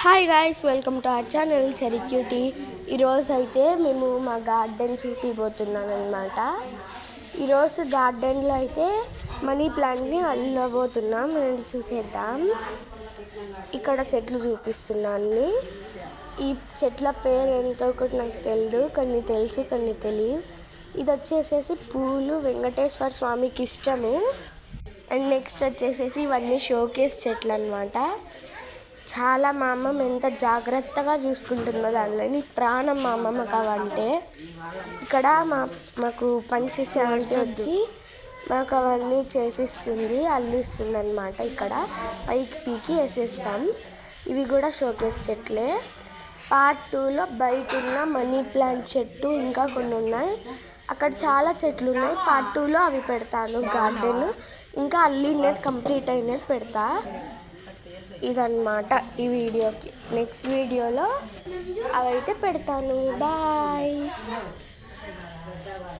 Hi guys, welcome to our channel Cherry Cutie. ఈరోజు అయితే మేము మా గార్డెన్ చూపిపోతున్నాను అనమాట. ఈరోజు గార్డెన్లో అయితే మనీ ప్లాంట్ని అల్లబోతున్నాం. నేను చూసేద్దాం. ఇక్కడ చెట్లు చూపిస్తున్నాను. ఈ చెట్ల పేరు ఏంటో కూడా నాకు తెలియదు, కొన్ని తెలుసు కొన్ని తెలియదు. ఇది వచ్చేసేసి పూలు వెంకటేశ్వర స్వామికి ఇష్టము. అండ్ నెక్స్ట్ వచ్చేసేసి ఇవన్నీ షోకేస్ చెట్లు అనమాట. చాలా మా అమ్మమ్మ ఎంత జాగ్రత్తగా చూసుకుంటుందో దానిని, ప్రాణం మా అమ్మమ్మకి అవంటే. ఇక్కడ మాకు పనిచేసే ఆంటీ వచ్చి మాకు అవన్నీ చేసిస్తుంది, అల్లిస్తుంది అనమాట. ఇక్కడ పైకి పీకి వేసేస్తాం. ఇవి కూడా షోకేస్ చెట్లే. పార్ట్ 2లో బయట ఉన్న మనీ ప్లాంట్ చెట్టు ఇంకా కొన్ని ఉన్నాయి. అక్కడ చాలా చెట్లు ఉన్నాయి. పార్ట్ 2లో అవి పెడతాను. గార్డెన్ ఇంకా అల్లినది కంప్లీట్ అయినది పెడతా. ఇదన్నమాట ఈ వీడియోకి. నెక్స్ట్ వీడియోలో అవైతే పెడతాను. బాయ్.